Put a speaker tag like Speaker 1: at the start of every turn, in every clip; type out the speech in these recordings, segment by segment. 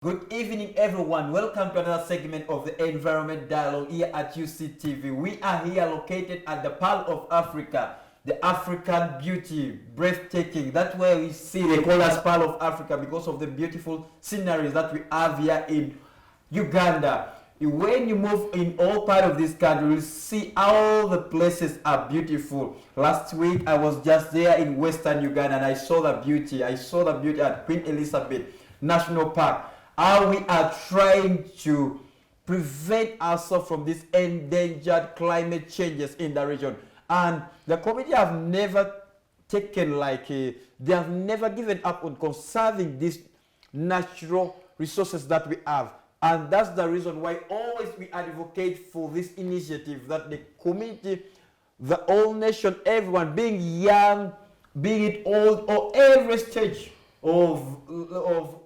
Speaker 1: Good evening, everyone. Welcome to another segment of the Environment Dialogue here at UCTV. We are here located at the Pearl of Africa, the African beauty, breathtaking. That's where we see they call us Pearl of Africa because of the beautiful sceneries that we have here in Uganda. When you move in all part of this country, you see all the places are beautiful. Last week, I was just there in Western Uganda and I saw the beauty. I saw the beauty at Queen Elizabeth National Park. How we are trying to prevent ourselves from these endangered climate changes in the region. And the community have never taken they have never given up on conserving these natural resources that we have. And that's the reason why always we advocate for this initiative that the community, the whole nation, everyone, being young, being it old, or every stage of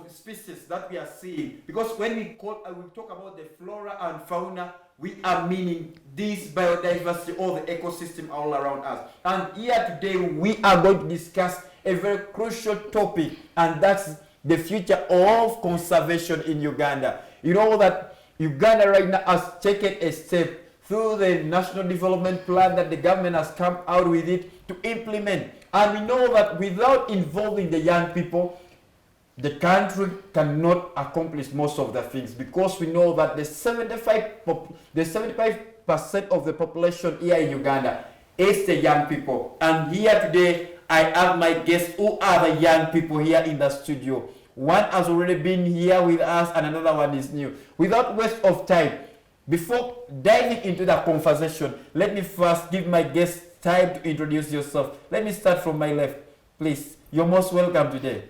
Speaker 1: species that we are seeing, because when we talk about the flora and fauna, we are meaning this biodiversity or the ecosystem all around us. And here today we are going to discuss a very crucial topic, and that's the future of conservation in Uganda. You know that Uganda right now has taken a step through the National Development Plan that the government has come out with it to implement. And we know that without involving the young people, the country cannot accomplish most of the things, because we know that the 75% of the population here in Uganda is the young people. And here today, I have my guests who are the young people here in the studio. One has already been here with us and another one is new. Without waste of time, before diving into the conversation, let me first give my guests time to introduce yourself. Let me start from my left. Please, you're most welcome today.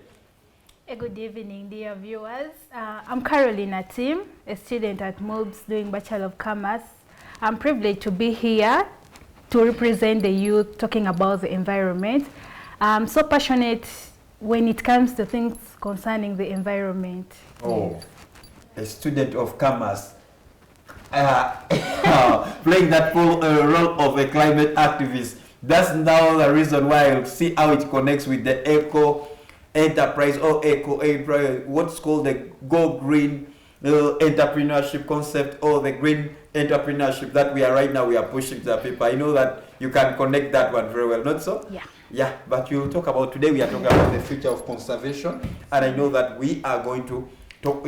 Speaker 2: Good evening, dear viewers. I'm Caroline Atim, a student at MUBS doing Bachelor of Commerce. I'm privileged to be here to represent the youth talking about the environment. I'm so passionate when it comes to things concerning the environment.
Speaker 1: Oh, a student of commerce. Playing that role of a climate activist. That's now the reason why I'll see how it connects with the eco enterprise or eco enterprise, what's called the go green entrepreneurship concept, or the green entrepreneurship that we are pushing to the people. I know that you can connect that one very well, not so? Yeah, but you talk about today, we are talking about the future of conservation, and I know that we are going to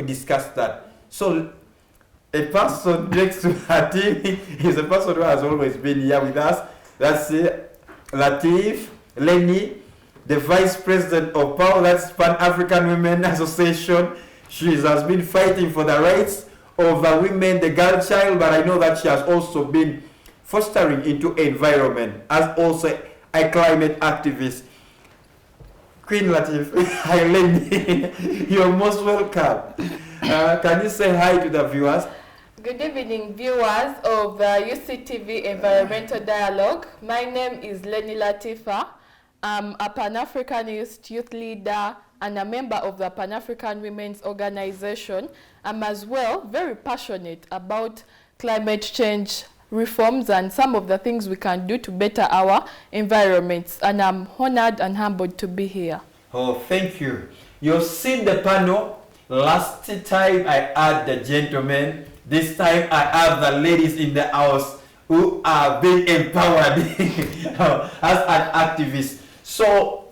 Speaker 1: discuss that. So a person next to Atim is a person who has always been here with us. That's Latifah, Leni, the Vice President of PAWO, that's Pan-African Women Association. She has been fighting for the rights of the women, the girl child, but I know that she has also been fostering into environment as also a climate activist. Queen Latifah, hi Leni, you're most welcome. Can you say hi to the viewers?
Speaker 3: Good evening, viewers of UCTV Environmental Dialogue. My name is Leni Latifah. I'm a Pan-African youth leader and a member of the Pan-African Women's Organization. I'm as well very passionate about climate change reforms and some of the things we can do to better our environments. And I'm honored and humbled to be here.
Speaker 1: Oh, thank you. You've seen the panel. Last time I had the gentlemen. This time I have the ladies in the house who are being empowered as an activist. So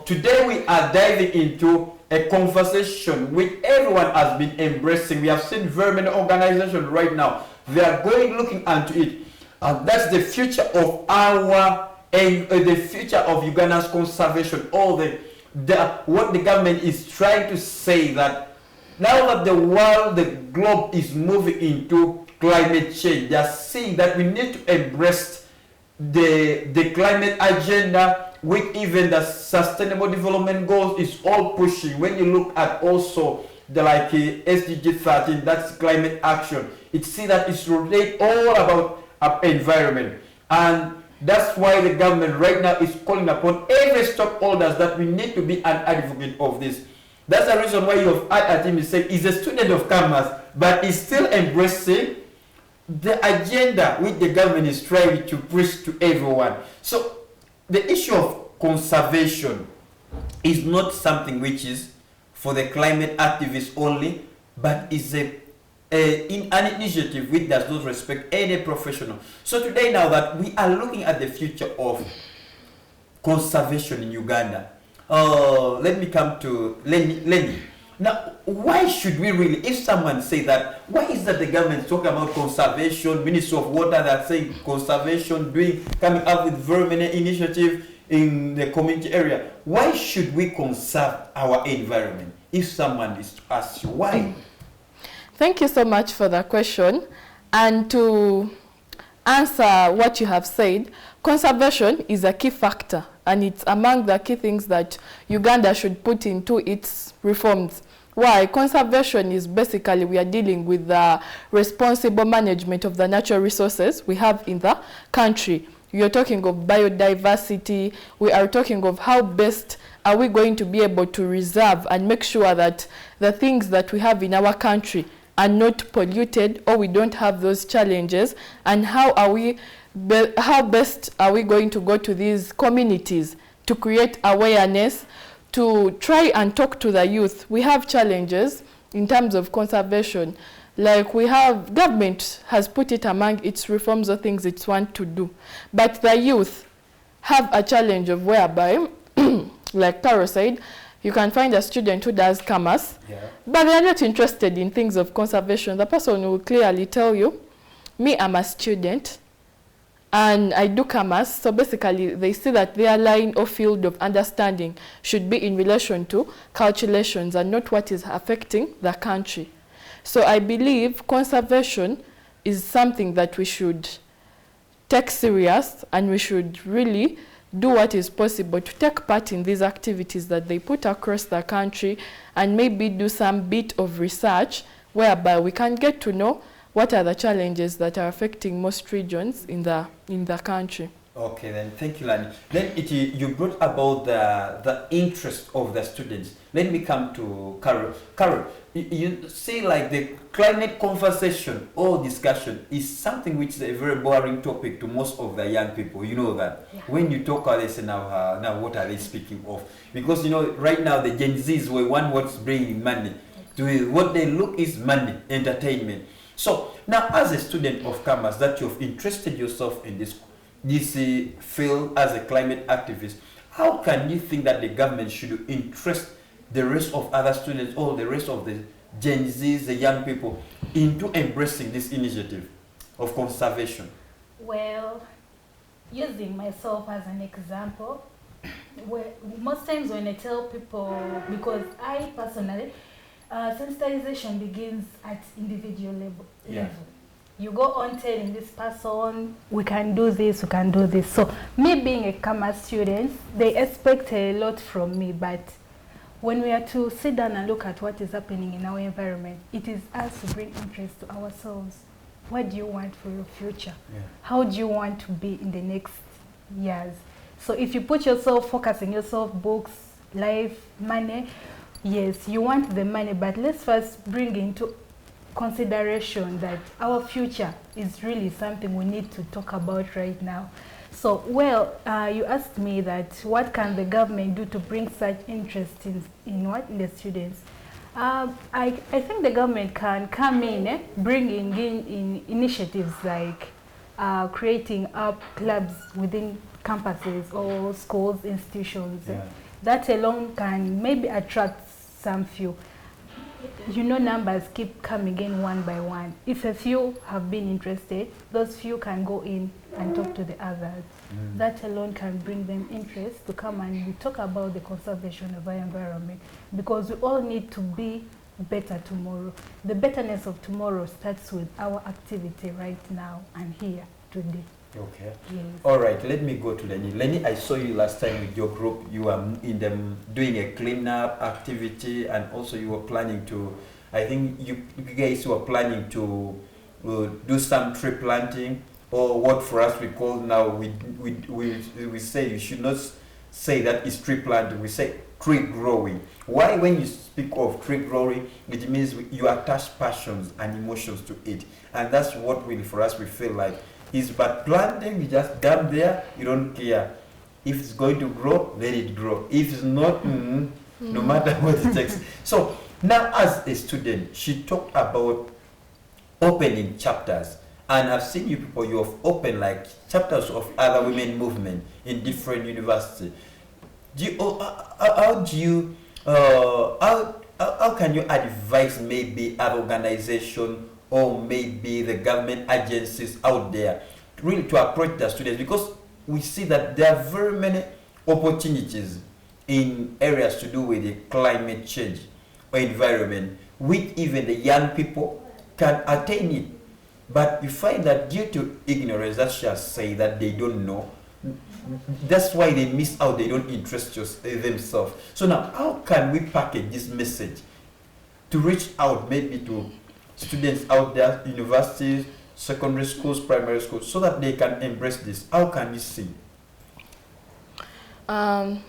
Speaker 1: today we are diving into a conversation which everyone has been embracing. We have seen very many organizations right now. They are looking into it. And that's the future of the future of Uganda's conservation. What the government is trying to say, that now that the world, the globe is moving into climate change, they are seeing that we need to embrace the climate agenda, with even the sustainable development goals is all pushing. When you look at also the SDG 13, that's climate action, it see that it's really all about environment. And that's why the government right now is calling upon every stakeholders that we need to be an advocate of this. That's the reason why you have Atim said he's a student of commerce, but he's still embracing the agenda which the government is trying to push to everyone. So the issue of conservation is not something which is for the climate activists only, but is in an initiative which does not respect any professional. So today, now that we are looking at the future of conservation in Uganda, let me come to Leni. Now, why should we really, if someone say that, why is that the government talking about conservation, Ministry of Water that saying conservation, coming up with very many initiatives in the community area? Why should we conserve our environment? If someone is to ask you, why?
Speaker 3: Thank you so much for the question. And to answer what you have said, conservation is a key factor, and it's among the key things that Uganda should put into its reforms. Why? Conservation is basically, we are dealing with the responsible management of the natural resources we have in the country. You're talking of biodiversity. We are talking of how best are we going to be able to reserve and make sure that the things that we have in our country are not polluted, or we don't have those challenges, and how best are we going to go to these communities to create awareness, to try and talk to the youth. We have challenges in terms of conservation. Like we have, government has put it among its reforms or things it wants to do. But the youth have a challenge of whereby, like Taro said, you can find a student who does commerce, but they're not interested in things of conservation. The person will clearly tell you, me, I'm a student, and I do commerce. So basically, they see that their line or field of understanding should be in relation to calculations and not what is affecting the country. So I believe conservation is something that we should take serious, and we should really do what is possible to take part in these activities that they put across the country, and maybe do some bit of research whereby we can get to know what are the challenges that are affecting most regions in the country.
Speaker 1: Okay, then thank you, Lani. Then you brought about the interest of the students. Let me come to Carol. Carol, you say like the climate conversation or discussion is something which is a very boring topic to most of the young people. You know that. Yeah. When you talk about this, now what are they speaking of? Because you know right now the Gen Zs were one what's bringing money. To what they look is money, entertainment. So now, as a student of commerce, that you've interested yourself in this field as a climate activist, how can you think that the government should interest the rest of other students or the rest of the Gen Zs, the young people, into embracing this initiative of conservation?
Speaker 2: Well, using myself as an example, most times when I tell people, because I personally, sensitization begins at individual level.
Speaker 1: Yeah.
Speaker 2: You go on telling this person, we can do this, we can do this. So me being a commerce student, they expect a lot from me, but when we are to sit down and look at what is happening in our environment, it is us to bring interest to ourselves. What do you want for your future? Yeah. How do you want to be in the next years? So if you put yourself, focusing yourself, books, life, money, yes, you want the money, but let's first bring into consideration that our future is really something we need to talk about right now. So, well, you asked me that what can the government do to bring such interest in the students? I think the government can come in, bringing in initiatives like creating up clubs within campuses or schools, institutions. Yeah. That alone can maybe attract some few. You know, numbers keep coming in one by one. If a few have been interested, those few can go in and talk to the others. That alone can bring them interest to come and we talk about the conservation of our environment, because we all need to be better tomorrow. The betterness of tomorrow starts with our activity right now and here today.
Speaker 1: Okay.
Speaker 2: Yes.
Speaker 1: All right, let me go to Leni. Leni, I saw you last time with your group. You were in them doing a cleanup activity, and also you were planning to, I think you guys were planning to do some tree planting, or what for us we call now, we say you should not say that it's tree planting, we say tree growing. Why, when you speak of tree growing, it means you attach passions and emotions to it, and that's what we, for us, we feel like is, but planting, you just dump there, you don't care. If it's going to grow, let it grow. If it's not, no matter what it takes. So now as a student, she talked about opening chapters. And I've seen you people, you have opened like chapters of other women movement in different universities. How can you advise maybe other organization or maybe the government agencies out there really to approach the students? Because we see that there are very many opportunities in areas to do with the climate change or environment, which even the young people can attain it. But you find that due to ignorance, that's just say that they don't know. That's why they miss out, they don't interest themselves. So now, how can we package this message to reach out maybe to students out there, universities, secondary schools, primary schools, so that they can embrace this? How can we see?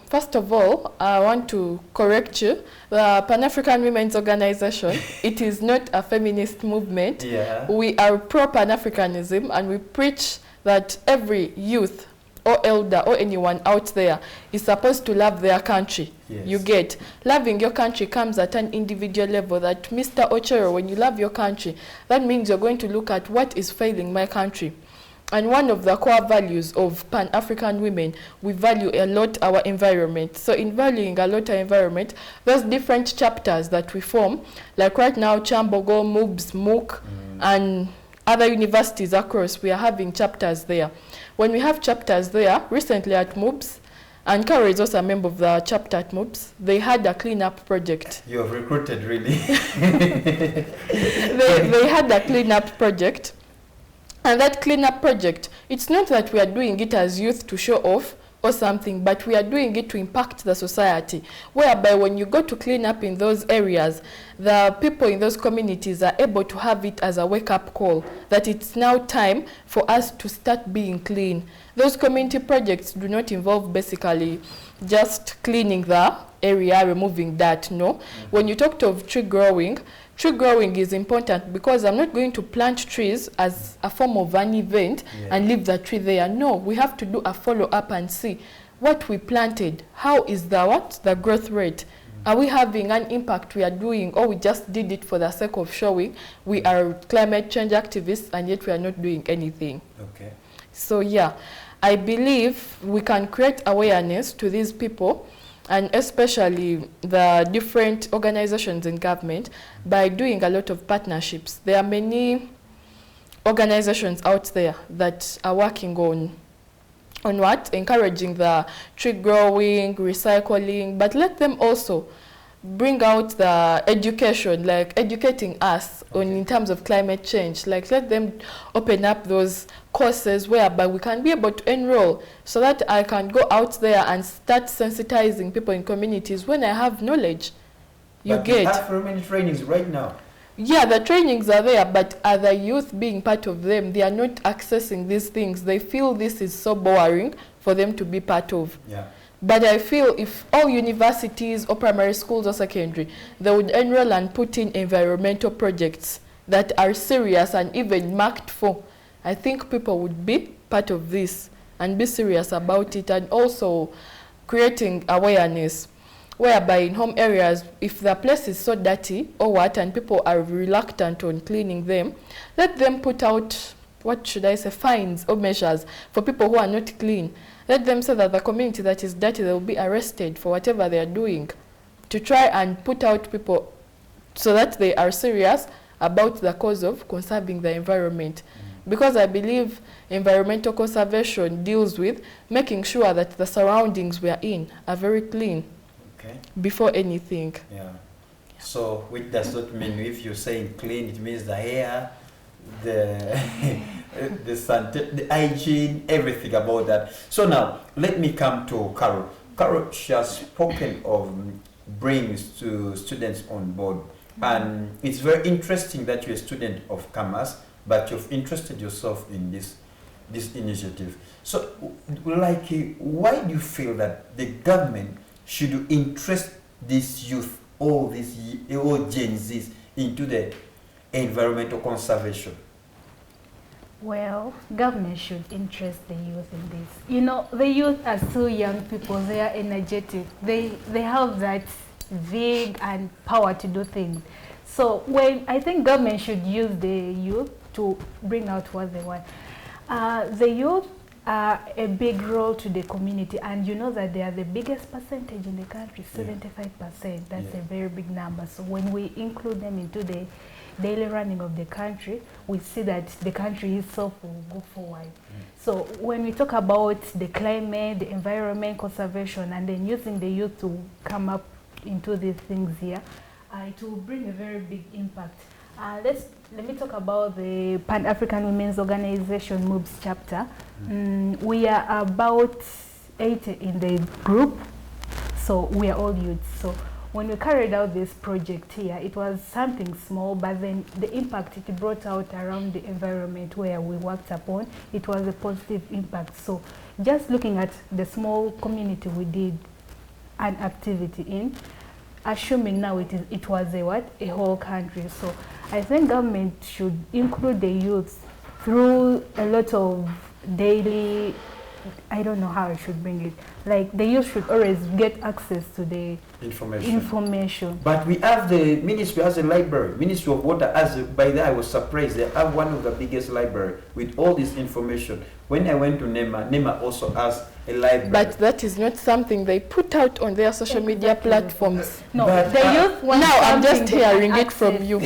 Speaker 3: First of all, I want to correct you. The Pan-African Women's Organization, it is not a feminist movement.
Speaker 1: Yeah.
Speaker 3: We are pro-Pan-Africanism, and we preach that every youth or elder or anyone out there is supposed to love their country.
Speaker 1: Yes.
Speaker 3: You get. Loving your country comes at an individual level. That Mr. Ochero, when you love your country, that means you're going to look at what is failing my country. And one of the core values of Pan-African women, we value a lot our environment. So in valuing a lot our environment, there's different chapters that we form. Like right now, Chambogo, MUBS, MOOC, and other universities across, we are having chapters there. When we have chapters there, recently at MUBS, and Karo is also a member of the chapter at MUBS, they had a cleanup project.
Speaker 1: You have recruited, really.
Speaker 3: they had a cleanup project. And that cleanup project, it's not that we are doing it as youth to show off or something, but we are doing it to impact the society, whereby when you go to clean up in those areas, the people in those communities are able to have it as a wake-up call, that it's now time for us to start being clean. Those community projects do not involve basically just cleaning the area, removing dirt, no. When you talk of tree growing is important, because I'm not going to plant trees as a form of an event and leave the tree there. No, we have to do a follow-up and see what we planted. How is the growth rate? Are we having an impact we are doing, or we just did it for the sake of showing we are climate change activists and yet we are not doing anything?
Speaker 1: Okay.
Speaker 3: So yeah, I believe we can create awareness to these people, and especially the different organizations in government, by doing a lot of partnerships. There are many organizations out there that are working on what? Encouraging the tree growing, recycling, but let them also bring out the education, like educating us on in terms of climate change. Like let them open up those courses whereby we can be able to enroll, so that I can go out there and start sensitizing people in communities when I have knowledge. You
Speaker 1: but
Speaker 3: get.
Speaker 1: We have very many trainings right now.
Speaker 3: Yeah, the trainings are there, but are the youth being part of them? They are not accessing these things. They feel this is so boring for them to be part of.
Speaker 1: Yeah.
Speaker 3: But I feel if all universities or primary schools or secondary, they would enroll and put in environmental projects that are serious and even marked for, I think people would be part of this and be serious about it, and also creating awareness, whereby in home areas, if the place is so dirty or what, and people are reluctant on cleaning them, let them put out, what should I say, fines or measures for people who are not clean. Let them say that the community that is dirty, they will be arrested for whatever they are doing, to try and put out people so that they are serious about the cause of conserving the environment. Because I believe environmental conservation deals with making sure that the surroundings we are in are very clean before anything.
Speaker 1: Yeah. So which does not mean if you're saying clean, it means the air, the the sun, the hygiene, everything about that. So now let me come to Carol. Carol, she has spoken of bringing students on board, and it's very interesting that you're a student of Commerce, but you've interested yourself in this initiative. So, like, why do you feel that the government should interest these youth, all Gen Zs, into the environmental conservation?
Speaker 2: Well, government should interest the youth in this. You know, the youth are still young people. They are energetic. They have that vig and power to do things. So when I think government should use the youth to bring out what they want. The youth are a big role to the community, and you know that they are the biggest percentage in the country, 75%. That's a very big number. So when we include them into the daily running of the country, we see that the country itself will go forward. So when we talk about the climate, the environment conservation, and then using the youth to come up into these things here, it will bring a very big impact. Let me talk about the Pan-African Women's Organization MUBS Chapter. We are about 80 in the group, so we are all youth. So when we carried out this project here, it was something small, but then the impact it brought out around the environment where we worked upon, it was a positive impact. So just looking at the small community we did an activity in, assuming now it was a whole country. So I think government should include the youth through a lot of daily, I don't know how I should bring it, like the youth should always get access to the information.
Speaker 1: But we have the ministry as a library, Ministry of Water as by that I was surprised, they have one of the biggest library with all this information. When I went to NEMA also has a library.
Speaker 3: But that is not something they put out on their social media platforms.
Speaker 2: No,
Speaker 1: but
Speaker 2: the youth want
Speaker 3: now I'm just hearing it
Speaker 2: access
Speaker 3: from you.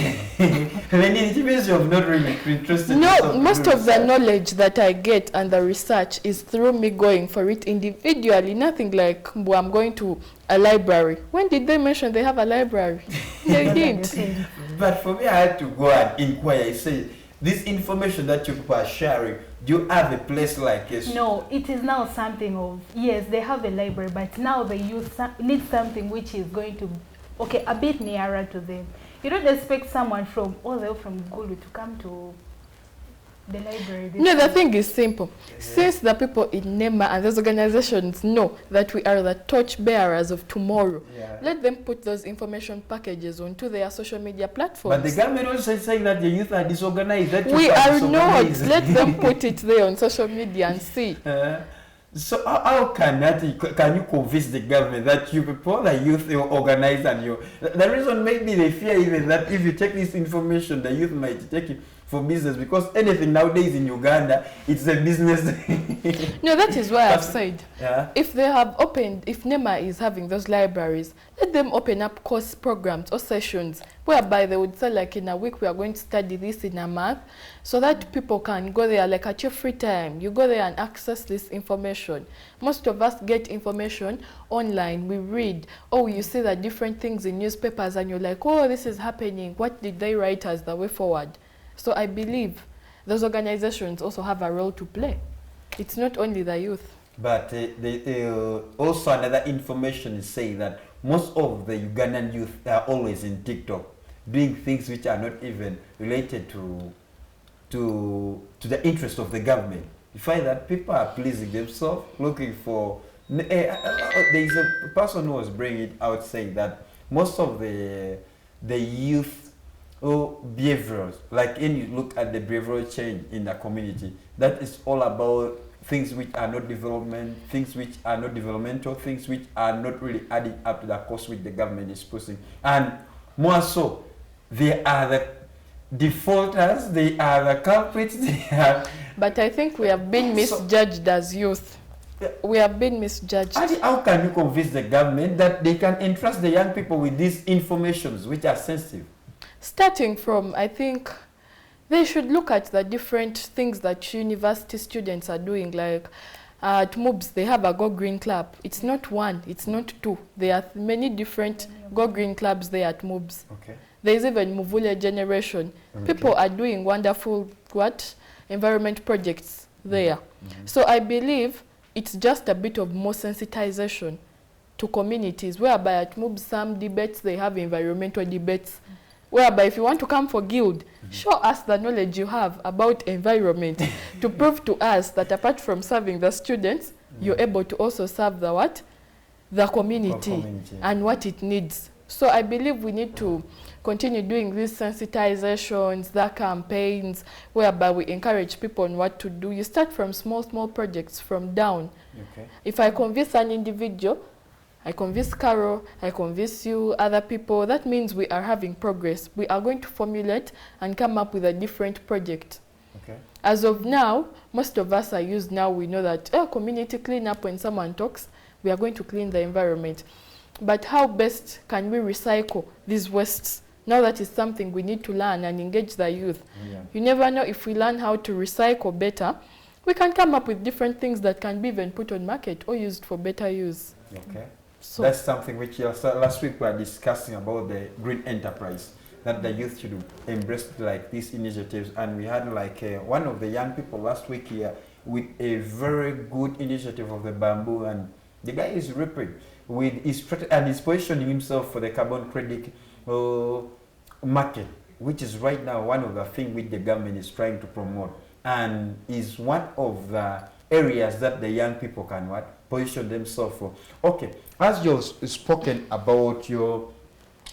Speaker 1: Leni, of not really interested.
Speaker 3: No, most of the knowledge that I get and the research is through me going for it individually. Nothing like I'm going to a library. When did they mention they have a library? They didn't.
Speaker 1: But for me, I had to go and inquire. I say, this information that you people are sharing, do you have a place like this?
Speaker 2: No, it is now something of, yes, they have a library, but now the youth need something which is going to, okay, a bit nearer to them. You don't expect someone from all the way from Gulu to come to the library.
Speaker 3: No, the thing is simple. Since the people in NEMA and those organizations know that we are the torch bearers of tomorrow, let them put those information packages onto their social media platforms.
Speaker 1: But the government also is saying that the youth are disorganized. That
Speaker 3: we are not. Let them put it there on social media and see.
Speaker 1: So how can you convince the government that you people, the youth, you organize and you? The reason maybe they fear even that if you take this information, the youth might take it for business, because anything nowadays in Uganda, it's a business.
Speaker 3: No, that is why I've said, if they have opened, if NEMA is having those libraries, let them open up course programs or sessions whereby they would say, like, in a week we are going to study this in a month, so that people can go there, like at your free time, you go there and access this information. Most of us get information online, we read, oh, you see the different things in newspapers and you're like, oh, this is happening, what did they write as the way forward? So I believe those organizations also have a role to play. It's not only the youth.
Speaker 1: But also another information is saying that most of the Ugandan youth are always in TikTok, doing things which are not even related to the interest of the government. You find that people are pleasing themselves, looking for... there is a person who was bringing it out saying that most of the youth behaviors, like when you look at the behavioral change in the community, that is all about things which are not development, things which are not developmental, things which are not really adding up to the cost which the government is pushing. And more so, they are the defaulters, they are the culprits, they are...
Speaker 3: But I think we have been misjudged as youth. We have been misjudged.
Speaker 1: How can you convince the government that they can entrust the young people with these informations which are sensitive?
Speaker 3: Starting from, I think, they should look at the different things that university students are doing. Like at MUBS, they have a Go Green Club. It's not one, it's not two. There are many different Go Green Clubs there at MUBS.
Speaker 1: Okay.
Speaker 3: There's even Muvule Generation. Okay. People are doing wonderful environment projects there. So I believe it's just a bit of more sensitization to communities, whereby at MUBS some debates, they have environmental debates, whereby if you want to come for guild, show us the knowledge you have about environment to prove to us that apart from serving the students, you're able to also serve the community and what it needs. So I believe we need to continue doing these sensitizations, the campaigns, whereby we encourage people on what to do. You start from small projects from down. Okay. If I convince an individual, I convince Carol, I convince you, other people. That means we are having progress. We are going to formulate and come up with a different project.
Speaker 1: Okay.
Speaker 3: As of now, most of us are used now. We know that community cleanup, when someone talks, we are going to clean the environment. But how best can we recycle these wastes? Now that is something we need to learn and engage the youth.
Speaker 1: Yeah.
Speaker 3: You never know, if we learn how to recycle better, we can come up with different things that can be even put on market or used for better use.
Speaker 1: Okay.
Speaker 3: So
Speaker 1: that's something which last week we were discussing about the green enterprise, that the youth should embrace like these initiatives. And we had like one of the young people last week here with a very good initiative of the bamboo, and the guy is ripping with his and he's positioning himself for the carbon credit market, which is right now one of the things which the government is trying to promote, and is one of the areas that the young people can position themselves for. Okay, as you've spoken about your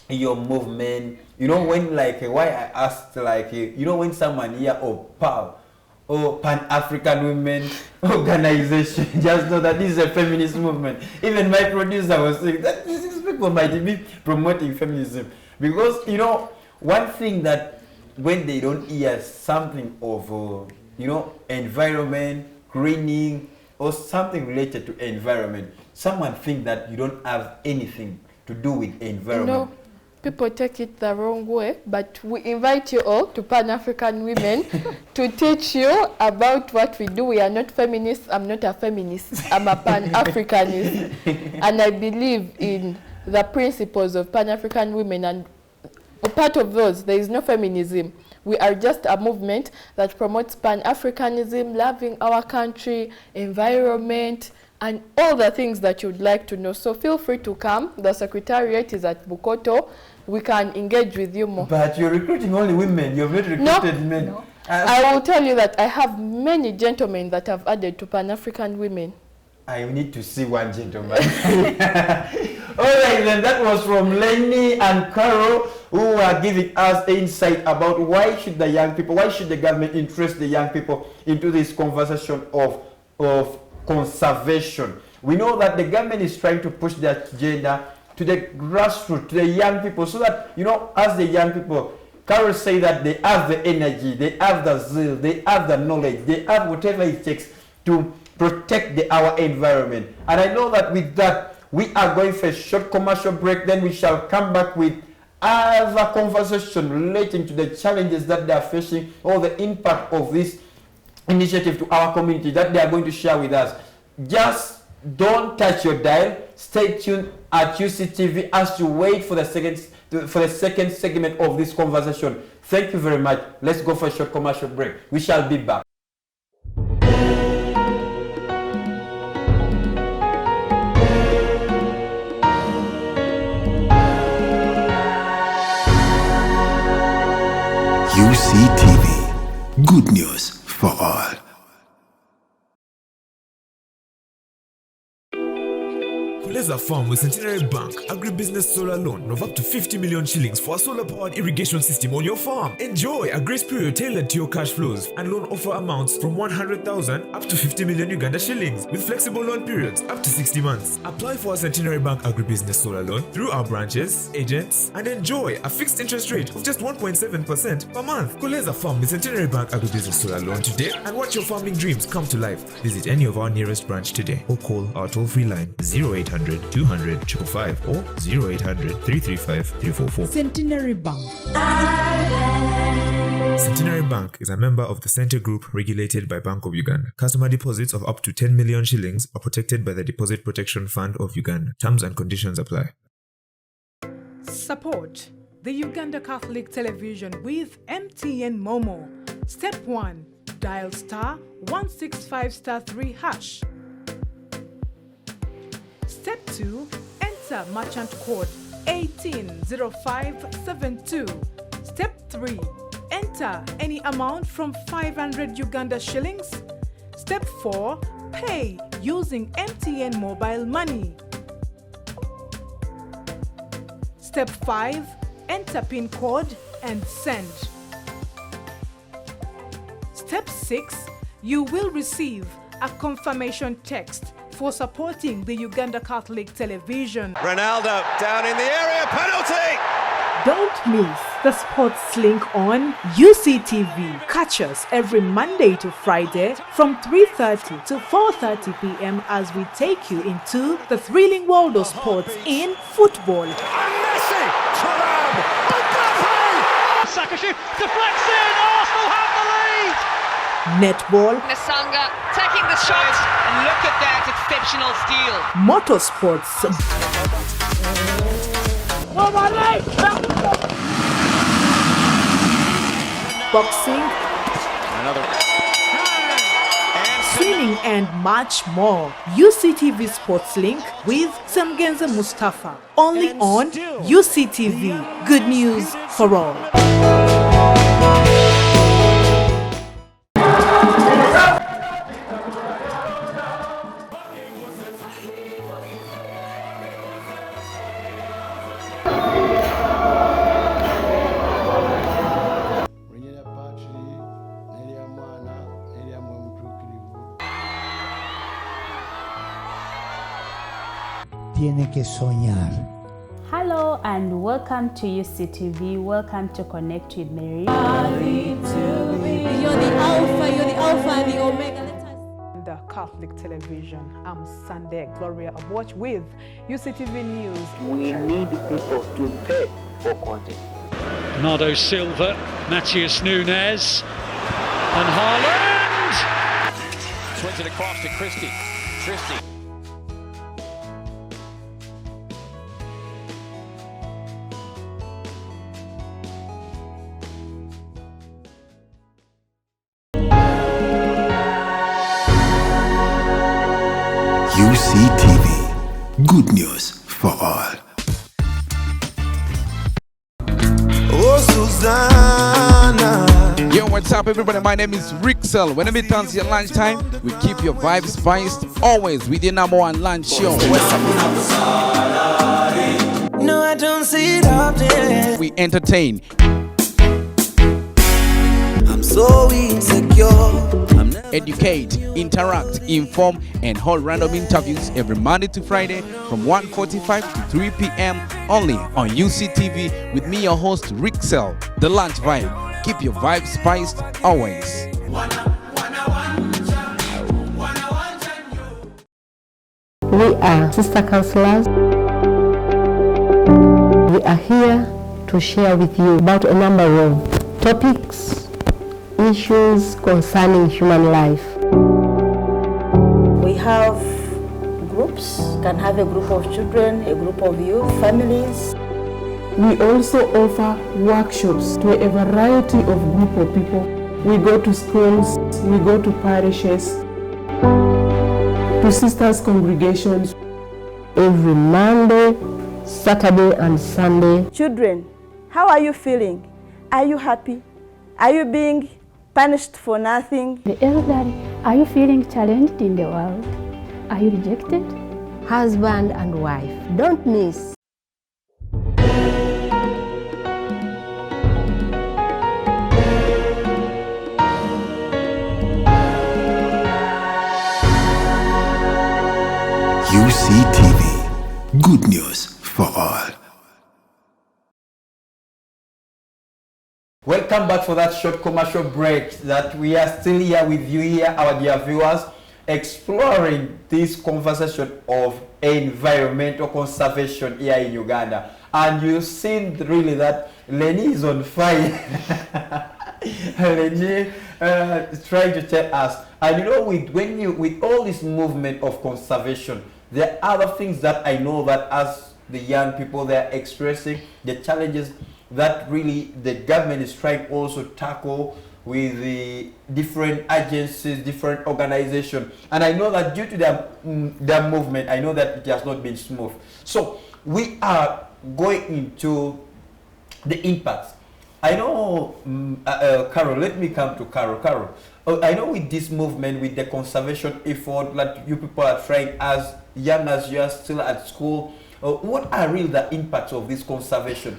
Speaker 1: movement, you know, when like why I asked, like, you know, when someone here PAWO or Pan-African Women Organization, just know that this is a feminist movement. Even my producer was saying that these people might be promoting feminism, because you know, one thing that when they don't hear something of you know, environment, greening, or something related to environment, someone think that you don't have anything to do with environment.
Speaker 3: You know, people take it the wrong way, but we invite you all to Pan-African Women to teach you about what we do. We are not feminists. I'm not a feminist. I'm a Pan-Africanist. And I believe in the principles of Pan-African Women, and a part of those, there is no feminism. We are just a movement that promotes Pan-Africanism, loving our country, environment, and all the things that you'd like to know. So feel free to come. The secretariat is at Bukoto. We can engage with you more.
Speaker 1: But you're recruiting only women. You've not recruited men.
Speaker 3: No. I will tell you that I have many gentlemen that have added to Pan-African Women.
Speaker 1: I need to see one gentleman. All right, then that was from Leni and Carol, who are giving us insight about why should the young people, why should the government interest the young people into this conversation of conservation. We know that the government is trying to push the agenda to the grassroots, to the young people, so that, you know, as the young people, Carol say that they have the energy, they have the zeal, they have the knowledge, they have whatever it takes to protect our environment. And I know that with that, we are going for a short commercial break, then we shall come back with other conversation relating to the challenges that they are facing, or the impact of this initiative to our community that they are going to share with us. Just don't touch your dial. Stay tuned at UCTV as you wait for the second segment of this conversation. Thank you very much. Let's go for a short commercial break. We shall be back.
Speaker 4: UCTV. Good news for all.
Speaker 5: Kuleza Farm with Centenary Bank agribusiness solar loan of up to 50 million shillings for a solar-powered irrigation system on your farm. Enjoy a grace period tailored to your cash flows, and loan offer amounts from 100,000 up to 50 million Uganda shillings with flexible loan periods up to 60 months. Apply for a Centenary Bank agribusiness solar loan through our branches, agents, and enjoy a fixed interest rate of just 1.7% per month. Kuleza Farm with Centenary Bank agribusiness solar loan today and watch your farming dreams come to life. Visit any of our nearest branch today or call our toll-free line 0800 200 555 or 0800 335 344.
Speaker 6: Centenary Bank.
Speaker 5: Centenary Bank is a member of the Center Group regulated by Bank of Uganda. Customer deposits of up to 10 million shillings are protected by the Deposit Protection Fund of Uganda. Terms and conditions apply.
Speaker 6: Support the Uganda Catholic Television with MTN Momo. Step 1. Dial star 165 3 hash. Step 2. Enter merchant code 180572. Step 3. Enter any amount from 500 Uganda shillings. Step 4. Pay using MTN mobile money. Step 5. Enter PIN code and send. Step 6. You will receive a confirmation text for supporting the Uganda Catholic Television.
Speaker 7: Ronaldo down in the area, penalty!
Speaker 6: Don't miss the Sports Link on UCTV. Catch us every Monday to Friday from 3:30 to 4:30 p.m. as we take you into the thrilling world of sports in football.
Speaker 7: And Messi! Thuram! Mbappe!
Speaker 8: Saka shoot, deflects in, Arsenal have the lead!
Speaker 6: Netball,
Speaker 9: Nasanga taking the shot. And look at that exceptional steal.
Speaker 6: motorsports, boxing, swimming and much more. UCTV Sports Link with Samgenza Mustafa. Only on UCTV. Good news for all.
Speaker 10: Tiene que soñar.
Speaker 11: Hello and welcome to UCTV. Welcome to Connect with Mary.
Speaker 12: You're the Alpha and the Omega.
Speaker 6: The Catholic Television. I'm Sunday Gloria Watch with UCTV News.
Speaker 13: We need people to pay for content.
Speaker 8: Bernardo Silva, Matheus Nunes, and Haaland!
Speaker 7: Swings it across to Christie.
Speaker 4: UCTV. Good news for all.
Speaker 14: Oh, Susanna.
Speaker 15: Yo, what's up, everybody? My name is Rixel. Whenever it turns your lunchtime, we keep your vibes spiced, always with your number one lunch show.
Speaker 14: No, I don't see it often.
Speaker 15: We entertain.
Speaker 14: I'm so insecure.
Speaker 15: Educate, interact, inform, and hold random interviews every Monday to Friday from 1:45 to 3 p.m. only on UCTV with me, your host, Rixel. The Lunch Vibe. Keep your vibes spiced always.
Speaker 16: We are sister counselors. We are here to share with you about a number of topics, issues concerning human life.
Speaker 17: We have groups, can have a group of children, a group of youth, families.
Speaker 18: We also offer workshops to a variety of group of people. We go to schools, we go to parishes, to sisters' congregations.
Speaker 16: Every Monday, Saturday and Sunday.
Speaker 17: Children, how are you feeling? Are you happy? Are you being punished for nothing?
Speaker 19: The elderly, are you feeling challenged in the world? Are you rejected?
Speaker 16: Husband and wife, don't miss.
Speaker 4: UCTV. Good news for all.
Speaker 1: Welcome back for that short commercial break. That we are still here with you here, our dear viewers, exploring this conversation of environmental conservation here in Uganda. And you've seen really that Leni is on fire. Leni is trying to tell us. And you know, with all this movement of conservation, there are other things that I know that as the young people they are expressing, the challenges that really the government is trying also to tackle with the different agencies, different organizations. And I know that due to their movement, I know that it has not been smooth. So we are going into the impacts. I know, Carol, let me come to Carol. Carol, I know with this movement, with the conservation effort that you people are trying as young as you are still at school, what are really the impacts of this conservation,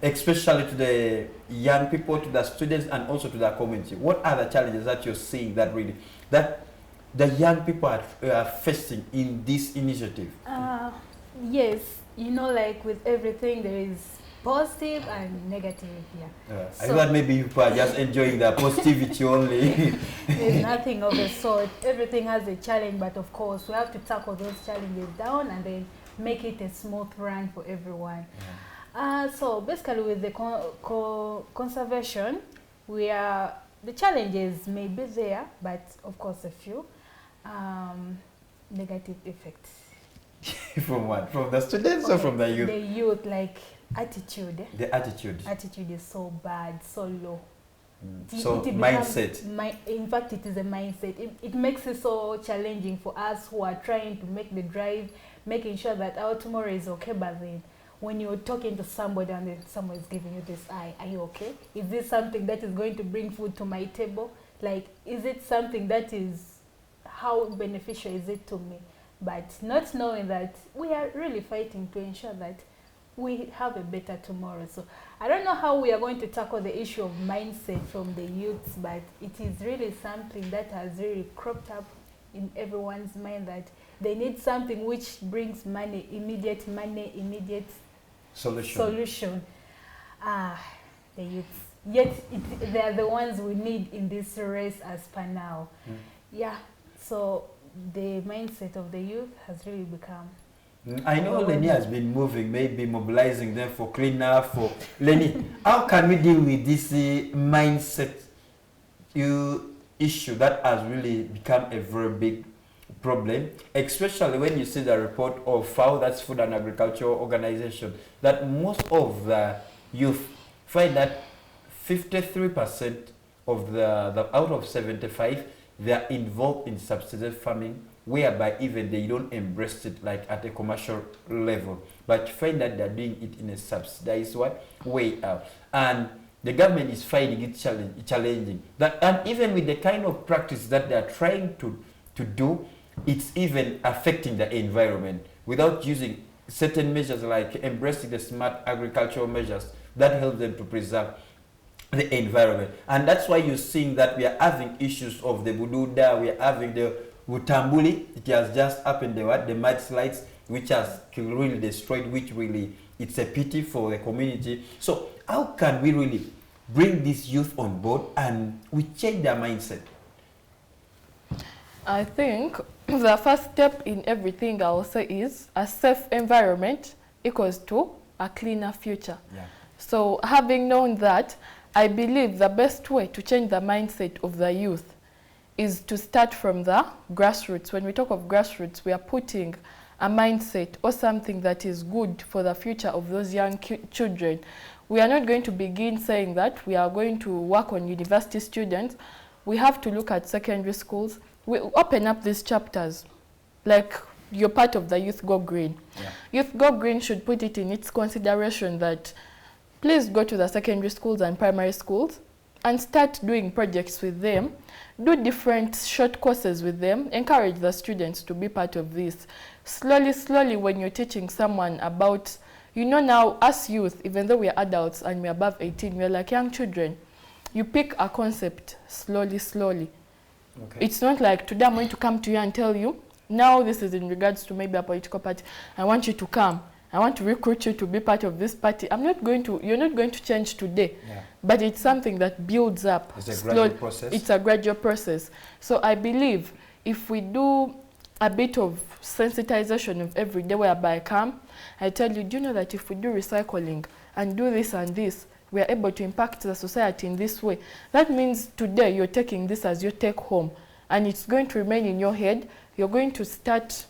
Speaker 1: especially to the young people, to the students, and also to the community? What are the challenges that you're seeing that really, that the young people are facing in this initiative?
Speaker 2: Yes, you know, like with everything, there is positive and negative. Yeah.
Speaker 1: I thought maybe you are just enjoying the positivity only.
Speaker 2: There's nothing of the sort. Everything has a challenge, but of course, we have to tackle those challenges down and then make it a smooth run for everyone. Yeah. So basically, with the conservation, the challenges may be there, but of course, a few negative effects.
Speaker 1: From what? From the students or from the youth?
Speaker 2: The youth, like attitude.
Speaker 1: The attitude.
Speaker 2: Attitude is so bad, so low.
Speaker 1: So mindset.
Speaker 2: In fact, it is a mindset. It makes it so challenging for us who are trying to make the drive, making sure that our tomorrow is okay. But then, when you're talking to somebody and then someone is giving you this eye, are you okay? Is this something that is going to bring food to my table? Like, is it something that is, how beneficial is it to me? But not knowing that we are really fighting to ensure that we have a better tomorrow. So I don't know how we are going to tackle the issue of mindset from the youths, but it is really something that has really cropped up in everyone's mind, that they need something which brings immediate solution. The youths. Yet they are the ones we need in this race as per now. Yeah, so the mindset of the youth has really become...
Speaker 1: I know Leni has been moving, maybe mobilizing them for cleanup. Leni, how can we deal with this mindset issue that has really become a very big problem, especially when you see the report of FAWO, that's Food and Agriculture Organization, that most of the youth find that 53% of the out of 75, they are involved in subsistence farming, whereby even they don't embrace it like at a commercial level, but find that they're doing it in a subsidized way out. And the government is finding it challenging. And even with the kind of practice that they are trying to do, it's even affecting the environment without using certain measures like embracing the smart agricultural measures that help them to preserve the environment. And that's why you're seeing that we are having issues of the Bududa, we are having the Utambuli. It has just happened, the mudslides, which has really destroyed, which really, it's a pity for the community. So how can we really bring this youth on board and we change their mindset?
Speaker 3: I think the first step in everything I will say is a safe environment equals to a cleaner future. Yeah. So having known that, I believe the best way to change the mindset of the youth is to start from the grassroots. When we talk of grassroots, we are putting a mindset or something that is good for the future of those young children. We are not going to begin saying that we are going to work on university students. We have to look at secondary schools. We open up these chapters, like you're part of the Youth Go Green. Yeah. Youth Go Green should put it in its consideration that please go to the secondary schools and primary schools and start doing projects with them. Do different short courses with them. Encourage the students to be part of this. Slowly, slowly, when you're teaching someone about, you know, now as youth, even though we are adults and we're above 18, we're like young children. You pick a concept slowly, slowly. Okay. It's not like today I'm going to come to you and tell you, now this is in regards to maybe a political party, I want you to come. I want to recruit you to be part of this party. You're not going to change today, but it's something that builds up.
Speaker 1: It's a gradual process.
Speaker 3: It's a gradual process. So I believe if we do a bit of sensitization of every day, whereby I come, I tell you, do you know that if we do recycling and do this and this, we are able to impact the society in this way. That means today you're taking this as your take home, and it's going to remain in your head. You're going to start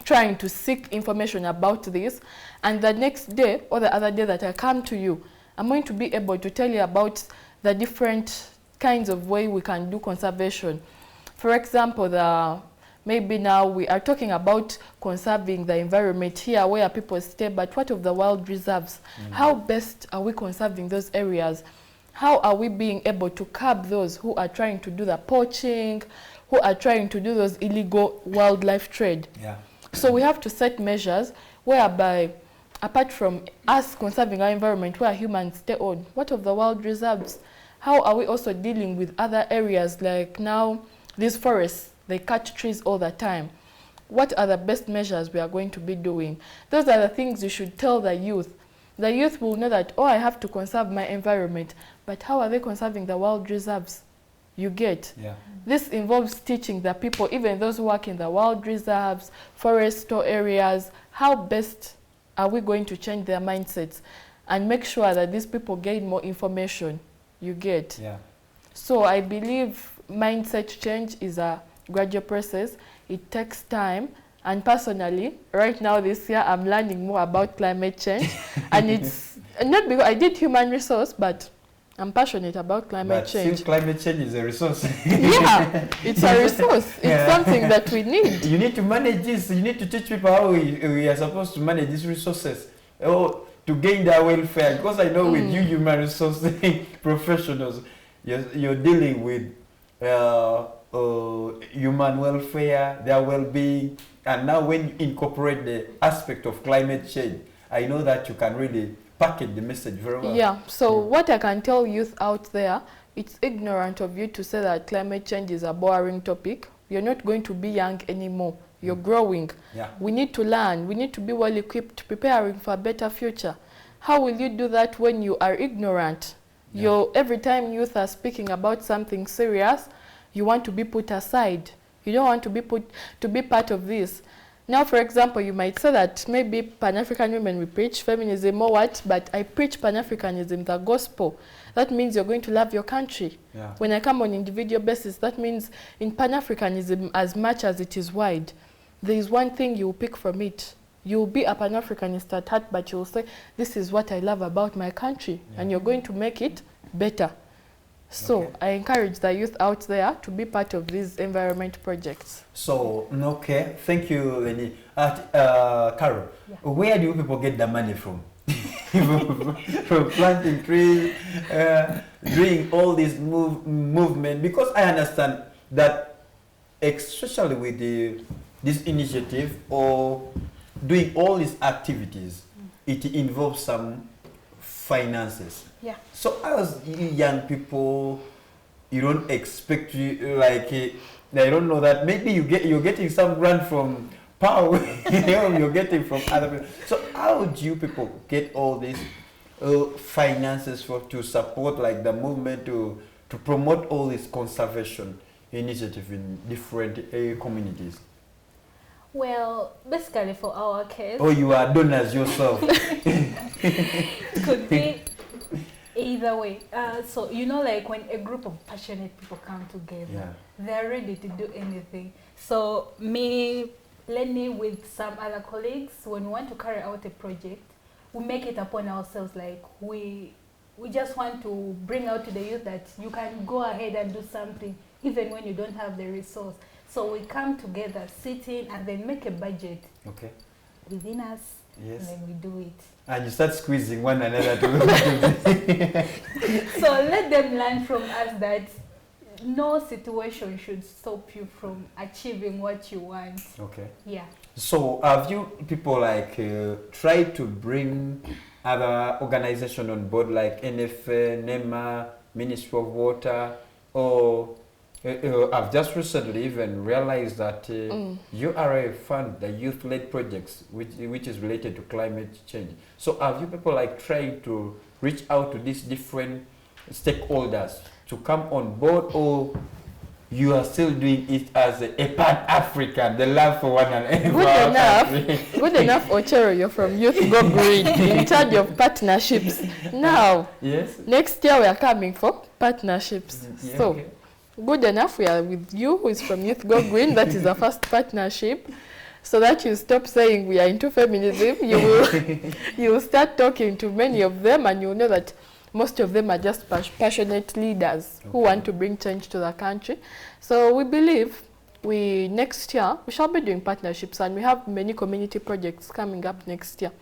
Speaker 3: trying to seek information about this, and the next day or the other day that I come to you, I'm going to be able to tell you about the different kinds of way we can do conservation. For example, maybe now we are talking about conserving the environment here where people stay, but what of the wild reserves? How best are we conserving those areas? How are we being able to curb those who are trying to do the poaching, who are trying to do those illegal wildlife trade? Yeah. So we have to set measures whereby, apart from us conserving our environment where humans stay on, what of the wild reserves? How are we also dealing with other areas like now these forests they cut trees all the time. What are the best measures we are going to be doing? Those are the things you should tell the youth. The youth will know that, oh, I have to conserve my environment, but how are they conserving the wild reserves? You get?
Speaker 1: Yeah.
Speaker 3: This involves teaching the people, even those who work in the wild reserves, forestal areas, how best are we going to change their mindsets and make sure that these people gain more information. You get?
Speaker 1: Yeah.
Speaker 3: So I believe mindset change is a gradual process. It takes time. And personally, right now this year, I'm learning more about climate change. And it's not because I did human resource, but I'm passionate about climate change.
Speaker 1: Still, climate change is a resource.
Speaker 3: Yeah, it's a resource. It's something that we need.
Speaker 1: You need to manage this. You need to teach people how we are supposed to manage these resources, or to gain their welfare. Because I know with you human resource professionals, you're dealing with human welfare, their well-being, and now when you incorporate the aspect of climate change, I know that you can really package the message very well.
Speaker 3: Yeah, so what I can tell youth out there, it's ignorant of you to say that climate change is a boring topic. You're not going to be young anymore. You're growing.
Speaker 1: Yeah.
Speaker 3: We need to learn. We need to be well equipped, preparing for a better future. How will you do that when you are ignorant? Yeah. Every time youth are speaking about something serious, you want to be put aside. You don't want to be part of this. Now, for example, you might say that maybe Pan-African women, we preach feminism or what, but I preach Pan-Africanism, the gospel. That means you're going to love your country.
Speaker 1: Yeah.
Speaker 3: When I come on individual basis, that means in Pan-Africanism, as much as it is wide, there is one thing you will pick from it. You will be a Pan-Africanist at heart, but you will say, this is what I love about my country, and you're going to make it better. So I encourage the youth out there to be part of these environment projects.
Speaker 1: So, okay, thank you, Leni. Carol, where do you people get the money from? From planting trees, doing all this movement? Because I understand that, especially with this initiative or doing all these activities, it involves some finances.
Speaker 2: Yeah.
Speaker 1: So as young people, you don't expect they don't know that maybe you're getting some grant from PAWO, you're getting from other people. So how do you people get all these finances to support like the movement to promote all this conservation initiative in different communities?
Speaker 2: Well, basically for our case.
Speaker 1: Oh, you are donors yourself.
Speaker 2: Could be either way. So, you know, like when a group of passionate people come together, they're ready to do anything. So me, Leni, with some other colleagues, when we want to carry out a project, we make it upon ourselves. Like we just want to bring out to the youth that you can go ahead and do something, even when you don't have the resource. So we come together, sit in, and then make a budget within us, and then we do it.
Speaker 1: And you start squeezing one another to
Speaker 2: So let them learn from us that no situation should stop you from achieving what you want.
Speaker 1: Okay.
Speaker 2: Yeah.
Speaker 1: So have you people like tried to bring other organizations on board like NFA, NEMA, Ministry of Water, or I've just recently even realized that URA fund the youth-led projects which is related to climate change. So have you people like trying to reach out to these different stakeholders to come on board, or you are still doing it as a Pan-African, the love for one another?
Speaker 3: Good enough, Ochero, you're from Youth Go Green, in charge of partnerships. Now, next year we are coming for partnerships. Good enough, we are with you, who is from Youth Go Green. That is the first partnership. So that you stop saying we are into feminism, you will start talking to many of them, and you will know that most of them are just passionate leaders who want to bring change to the country. So we believe next year we shall be doing partnerships, and we have many community projects coming up next year.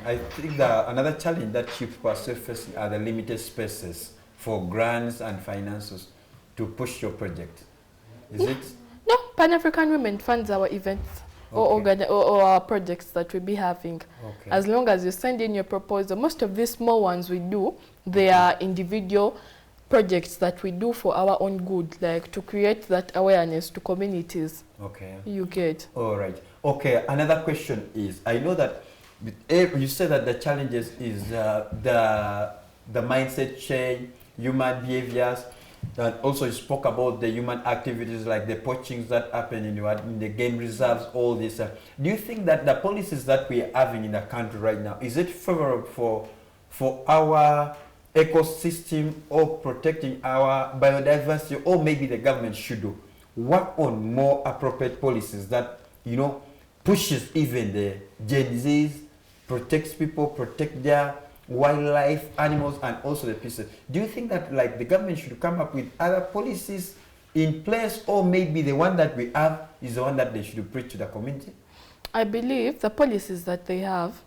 Speaker 1: I think that another challenge that people are still facing are the limited spaces for grants and finances to push your project. Is it?
Speaker 3: No, Pan-African Women funds our events or our projects that we'll be having. As long as you send in your proposal. Most of these small ones we do, they are individual projects that we do for our own good, like to create that awareness to communities.
Speaker 1: Okay.
Speaker 3: You get.
Speaker 1: All right. Okay. Another question is, I know that you said that the challenges is the mindset change, human behaviors, and also you spoke about the human activities like the poachings that happen in the game reserves, all this. Do you think that the policies that we are having in the country right now, is it favorable for our ecosystem or protecting our biodiversity, or maybe the government should work on more appropriate policies that, pushes even the Gen Zs, protects people, protect their wildlife, animals, and also the pieces? Do you think that like the government should come up with other policies in place, or maybe the one that we have is the one that they should preach to the community?
Speaker 3: I believe the policies that they have,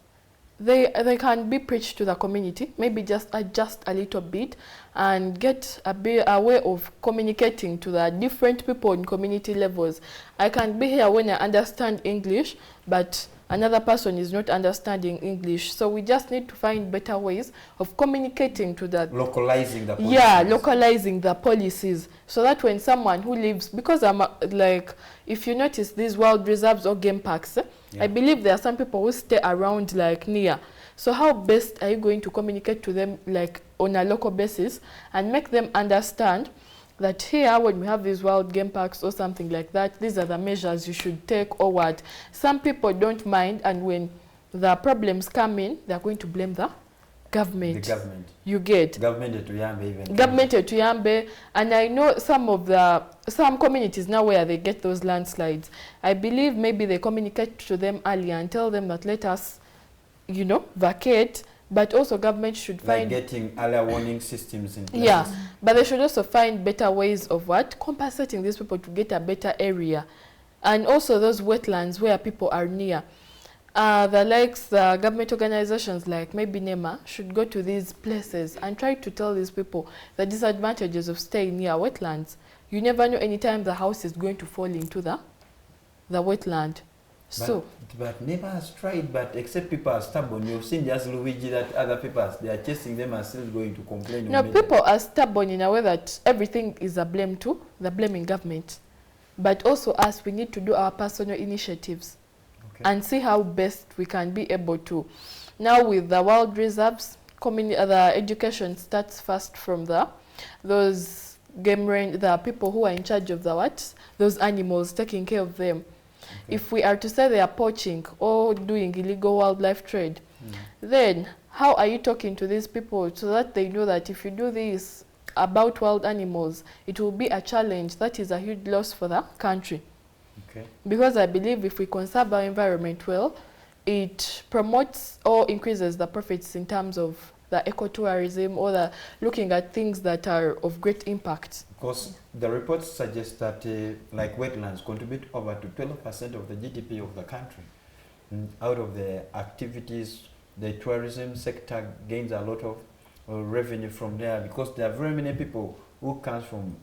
Speaker 3: they can be preached to the community, maybe just adjust a little bit and get a way of communicating to the different people in community levels. I can be here when I understand English, but another person is not understanding English. So we just need to find better ways of communicating to that.
Speaker 1: Localizing the policies.
Speaker 3: Yeah, localizing the policies. So that when someone who lives, because I'm like, if you notice these wild reserves or game parks, I believe there are some people who stay around like near. So how best are you going to communicate to them like on a local basis and make them understand that here, when we have these wild game parks or something like that, these are the measures you should take or what. Some people don't mind, and when the problems come in, they're going to blame the government.
Speaker 1: The government.
Speaker 3: You get.
Speaker 1: Government at Tuyambe even.
Speaker 3: Government at Tuyambe. And I know some communities now where they get those landslides. I believe maybe they communicate to them earlier and tell them that let us, vacate. But also government should find...
Speaker 1: Like getting earlier warning systems in place.
Speaker 3: Yeah, but they should also find better ways of compensating these people to get a better area. And also those wetlands where people are near. The government organizations like maybe NEMA should go to these places and try to tell these people the disadvantages of staying near wetlands. You never know anytime the house is going to fall into the wetland.
Speaker 1: But NEMA has tried, but except people are stubborn. You've seen just Luigi that other people, they are chasing them and still going to complain.
Speaker 3: No, people are stubborn in a way that everything is a blame to, the blaming government. But also us, we need to do our personal initiatives and see how best we can be able to. Now with the wild reserves, the education starts first from those game range, the people who are in charge of those animals, taking care of them. Okay. If we are to say they are poaching or doing illegal wildlife trade, then how are you talking to these people so that they know that if you do this about wild animals, it will be a challenge that is a huge loss for the country?
Speaker 1: Okay.
Speaker 3: Because I believe if we conserve our environment well, it promotes or increases the profits in terms of the ecotourism or the looking at things that are of great impact.
Speaker 1: Because the reports suggest that like wetlands contribute over to 12% of the GDP of the country. Out of the activities, the tourism sector gains a lot of revenue from there, because there are very many people who come from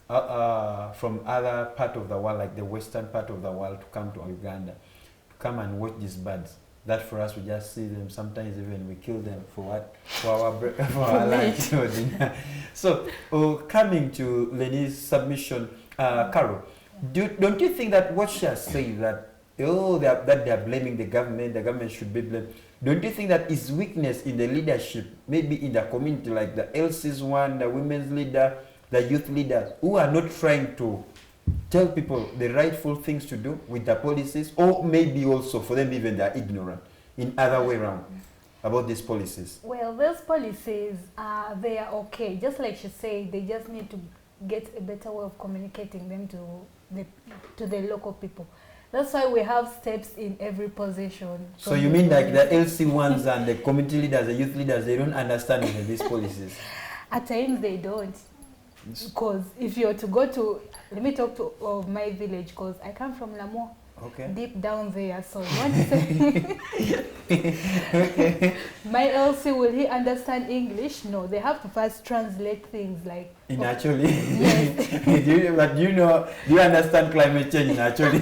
Speaker 1: other part of the world, like the western part of the world, to come to Uganda, to come and watch these birds. That for us, we just see them. Sometimes even we kill them for our lunch or dinner. So, coming to Leni's submission, Carol, don't you think that what she has said that they are blaming the government should be blamed? Don't you think that is weakness in the leadership, maybe in the community, like the LC's one, the women's leader, the youth leaders, who are not trying to tell people the rightful things to do with the policies, or maybe also for them even they are ignorant in other way around about these policies?
Speaker 2: Well, those policies, they are okay. Just like she said, they just need to get a better way of communicating them to the local people. That's why we have steps in every position.
Speaker 1: So you mean like the LC ones and the community leaders, the youth leaders, they don't understand these policies? At
Speaker 2: times they don't. Because if you're to go to, let me talk to my village, because I come from Lamo, deep down there. So you want to say, my LC, will he understand English? No, they have to first translate things like.
Speaker 1: Naturally. Yes. But do you understand climate change naturally?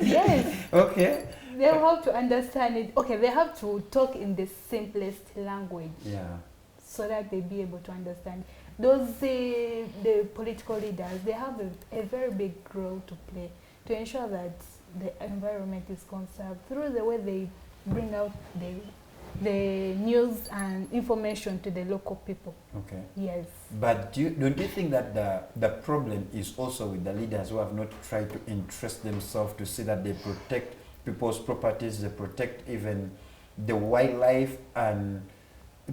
Speaker 2: Yes.
Speaker 1: Okay.
Speaker 2: They have to understand it. Okay, they have to talk in the simplest language.
Speaker 1: Yeah.
Speaker 2: so that they be able to understand. Those the political leaders, they have a very big role to play to ensure that the environment is conserved through the way they bring out the news and information to the local people.
Speaker 1: Okay.
Speaker 2: Yes.
Speaker 1: But don't you think that the problem is also with the leaders who have not tried to interest themselves to see that they protect people's properties, they protect even the wildlife and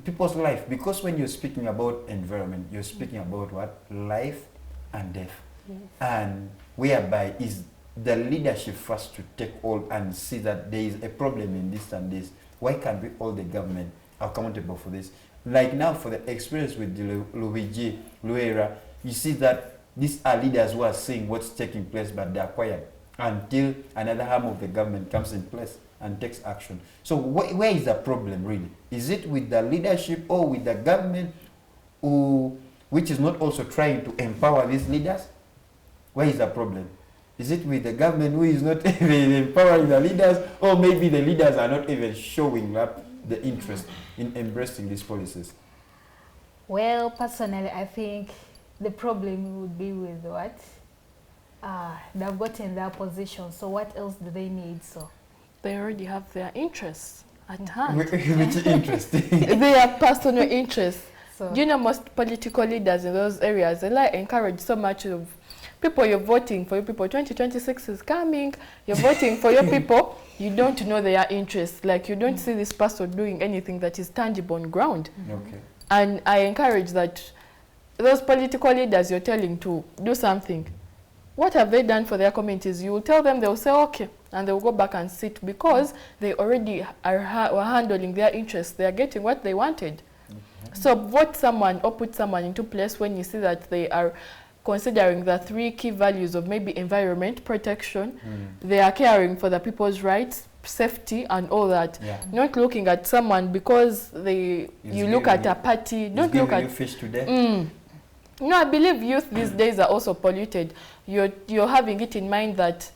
Speaker 1: people's life? Because when you're speaking about environment, you're speaking about what? Life and death.
Speaker 2: Yes.
Speaker 1: And whereby is the leadership first to take all and see that there is a problem in this and this. Why can't we hold the government accountable for this? Like now, for the experience with Luigi, Luera, you see that these are leaders who are seeing what's taking place, but they are quiet until another arm of the government comes in place and takes action. So where is the problem really? Is it with the leadership or with the government which is not also trying to empower these leaders? Where is the problem? Is it with the government who is not even empowering the leaders, or maybe the leaders are not even showing up the interest in embracing these policies?
Speaker 2: Well, personally, I think the problem would be with what? They've gotten their position, so what else do they need? So
Speaker 3: they already have their interests at hand.
Speaker 1: Which interest?
Speaker 3: Their personal interests.
Speaker 2: So,
Speaker 3: you know, most political leaders in those areas, they like encourage so much of people. You're voting for your people. 2026 is coming. You're voting for your people. You don't know their interests. Like, you don't see this person doing anything that is tangible on ground.
Speaker 1: Okay.
Speaker 3: And I encourage that those political leaders you're telling to do something, what have they done for their communities? You will tell them, they'll say, okay, and they'll go back and sit because they already are handling their interests. They are getting what they wanted. So vote someone or put someone into place when you see that they are considering the 3 key values of maybe environment protection, they are caring for the people's rights, safety and all that.
Speaker 1: Yeah.
Speaker 3: Not looking at someone because you look at a party. Don't look at
Speaker 1: fish today.
Speaker 3: No, I believe youth these days are also polluted. You're having it in mind that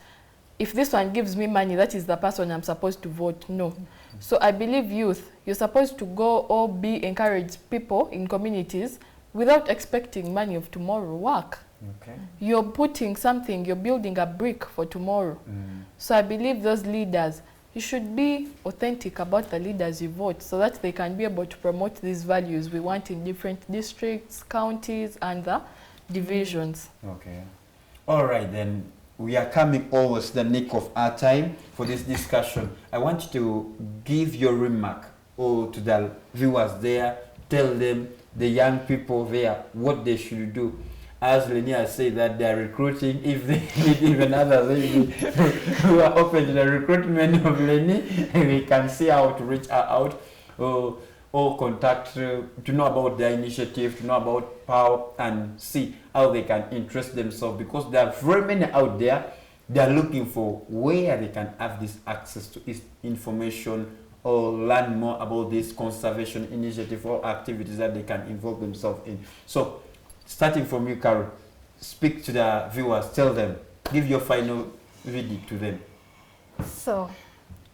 Speaker 3: if this one gives me money, that is the person I'm supposed to vote. No. So I believe youth, you're supposed to go or encourage people in communities without expecting money of tomorrow work.
Speaker 1: Okay.
Speaker 3: You're putting something, you're building a brick for tomorrow. So I believe those leaders, you should be authentic about the leaders you vote so that they can be able to promote these values we want in different districts, counties, and the divisions.
Speaker 1: Okay. All right, then. We are coming almost the nick of our time for this discussion. I want you to give your remark to the viewers there. Tell them, the young people there, what they should do. As Leni has said that they are recruiting, if they need even others who are open to the recruitment of Leni, we can see how to reach her out or contact to know about their initiative, to know about PAWO, and see how they can interest themselves, because there are very many out there. They are looking for where they can have this access to this information or learn more about this conservation initiative or activities that they can involve themselves in. So, starting from you, Carol, speak to the viewers, tell them, give your final verdict to them.
Speaker 2: So,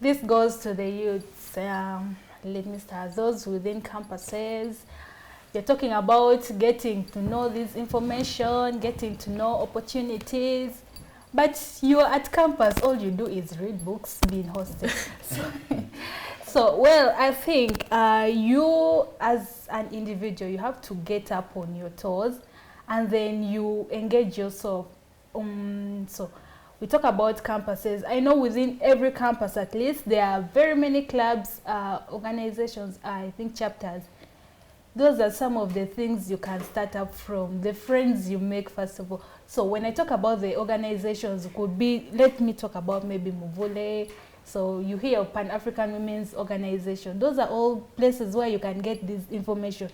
Speaker 2: this goes to the youths. Let me start. Those within campuses, you're talking about getting to know this information, getting to know opportunities, but you're at campus, all you do is read books, being hosted. So, well, I think you as an individual, you have to get up on your toes and then you engage yourself. So we talk about campuses. I know within every campus at least, there are very many clubs, organizations, I think chapters. Those are some of the things you can start up from, the friends you make first of all. So when I talk about the organizations, it could be, let me talk about maybe Muvule. So you hear of Pan-African Women's Organization. Those are all places where you can get this information.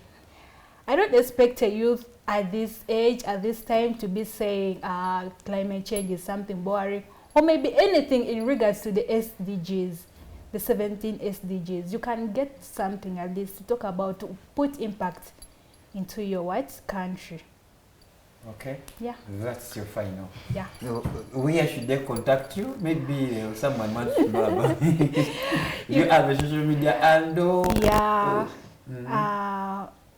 Speaker 2: I don't expect a youth at this age, at this time, to be saying climate change is something boring, or maybe anything in regards to the SDGs, the 17 SDGs. You can get something at least to talk about, to put impact into your country.
Speaker 1: Okay.
Speaker 2: Yeah.
Speaker 1: That's your final.
Speaker 2: Yeah.
Speaker 1: Where should they contact you? Maybe someone wants to know about it. You have a social media handle.
Speaker 2: Yeah.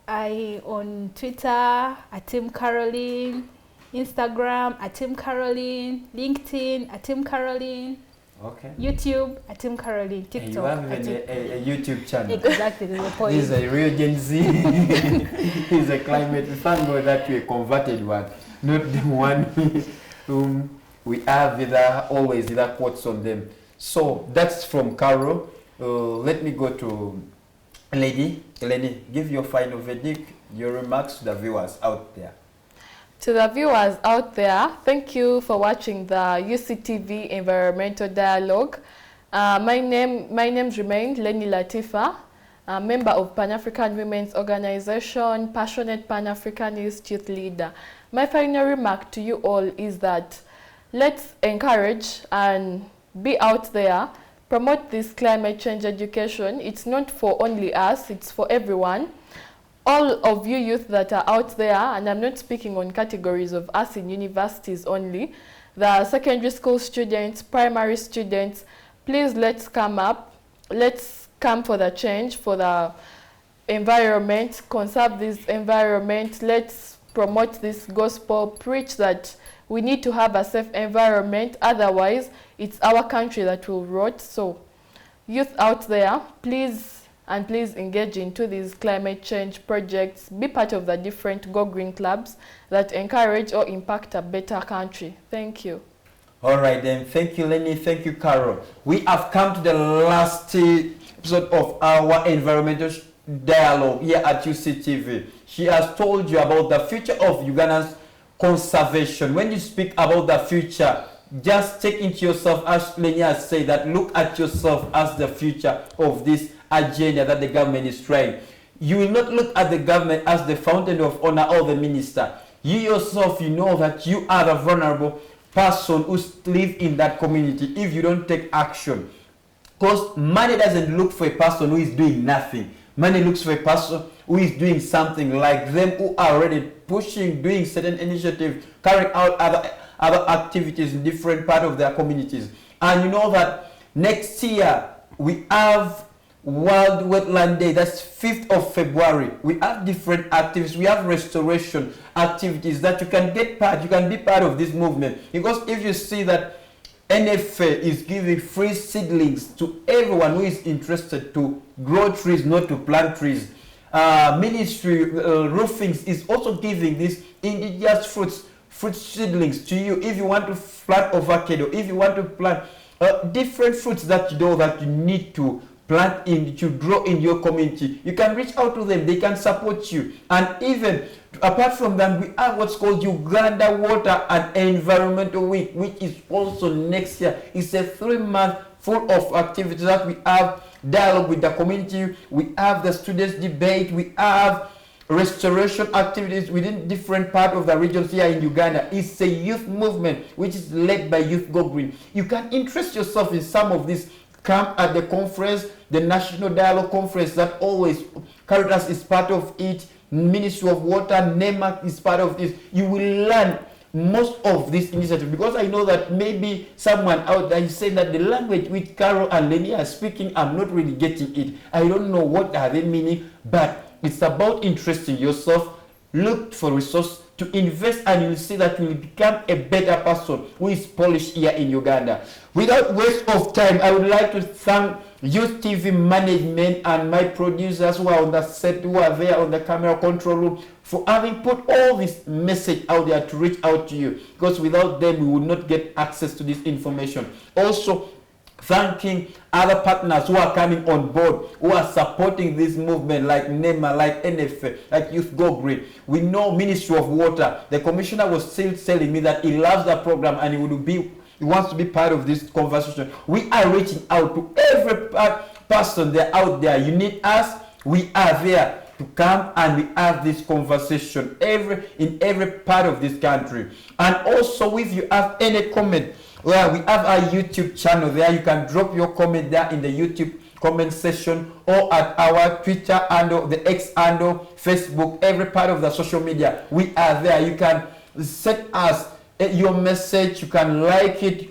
Speaker 2: I on Twitter, Atim Caroline, Instagram, Atim Caroline, LinkedIn, Atim Caroline.
Speaker 1: Okay.
Speaker 2: YouTube, Atim Caroline, TikTok.
Speaker 1: And you have even a YouTube channel.
Speaker 2: Exactly, the point.
Speaker 1: This is a real Gen Z. He's a climate. Thank God that we converted one, not the one whom we have always quotes on them. So that's from Carol. Let me go to Leni. Leni, give your final verdict, your remarks to the viewers out there.
Speaker 3: To the viewers out there, thank you for watching the UCTV Environmental Dialogue. My name remained Leni Latifah, a member of Pan-African Women's Organization, passionate Pan-Africanist youth leader. My final remark to you all is that let's encourage and be out there, promote this climate change education. It's not for only us, it's for everyone. All of you youth that are out there, and I'm not speaking on categories of us in universities only, the secondary school students, primary students, please let's come up. Let's come for the change, for the environment, conserve this environment. Let's promote this gospel, preach that we need to have a safe environment, otherwise it's our country that will rot. So youth out there, please engage into these climate change projects. Be part of the different Go Green clubs that encourage or impact a better country. Thank you.
Speaker 1: All right then. Thank you, Leni. Thank you, Carol. We have come to the last episode of our environmental dialogue here at UCTV. She has told you about the future of Uganda's conservation. When you speak about the future, just take into yourself, as Leni has said, that look at yourself as the future of this agenda that the government is trying. You will not look at the government as the fountain of honor or the minister. You yourself, you know that you are the vulnerable person who lives in that community if you don't take action. Because money doesn't look for a person who is doing nothing. Money looks for a person who is doing something, like them who are already pushing, doing certain initiatives, carrying out other activities in different parts of their communities. And you know that next year we have World Wetland Day. That's 5th of February. We have different activities. We have restoration activities that you can get part. You can be part of this movement. Because if you see that NFA is giving free seedlings to everyone who is interested to grow trees, not to plant trees. Ministry Roofings is also giving these indigenous fruit seedlings to you if you want to plant avocado, if you want to plant different fruits that you know that you need to plant in, to grow in your community. You can reach out to them, they can support you. And even apart from that, we have what's called Uganda Water and Environmental Week, which is also next year. It's a 3-month full of activities that we have dialogue with the community, we have the students debate, we have restoration activities within different parts of the regions here in Uganda. It's a youth movement which is led by Youth Go Green. You can interest yourself in some of these. Come at the conference, the National Dialogue Conference that always Caritas is part of it, Ministry of Water, NEMAC is part of this. You will learn most of this initiative, because I know that maybe someone out there is saying that the language which Carol and Leni are speaking, I'm not really getting it. I don't know what are they meaning, but it's about interesting yourself. Look for resources to invest, and you'll see that you will become a better person who is polished here in Uganda. Without waste of time, I would like to thank Youth TV management and my producers who are on the set, who are there on the camera control room, for having put all this message out there to reach out to you, because without them we would not get access to this information. Also thanking other partners who are coming on board, who are supporting this movement, like NEMA, like NFA, like Youth Go Green. We know Ministry of Water. The commissioner was still telling me that he loves the program and he wants to be part of this conversation. We are reaching out to every person there out there. You need us. We are there to come and we have this conversation in every part of this country. And also, if you have any comment, well, we have our YouTube channel there. You can drop your comment there in the YouTube comment section, or at our Twitter handle, the X handle, Facebook, every part of the social media. We are there. You can send us your message. You can like it,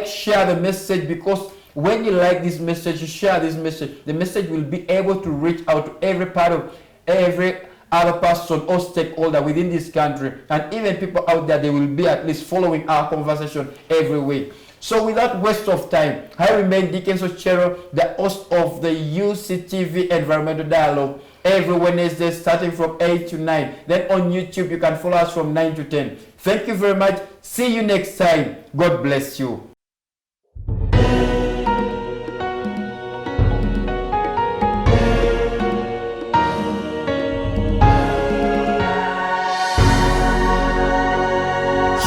Speaker 1: share the message, because when you like this message, you share this message, the message will be able to reach out to every part of every other person or stakeholder within this country, and even people out there, they will be at least following our conversation every week. So without waste of time, I remain Dickens Ochero, the host of the UCTV Environmental Dialogue, every Wednesday starting from 8 to 9. Then on YouTube, you can follow us from 9 to 10. Thank you very much. See you next time. God bless you.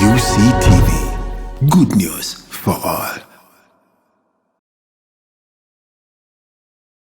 Speaker 4: UCTV. Good news for all.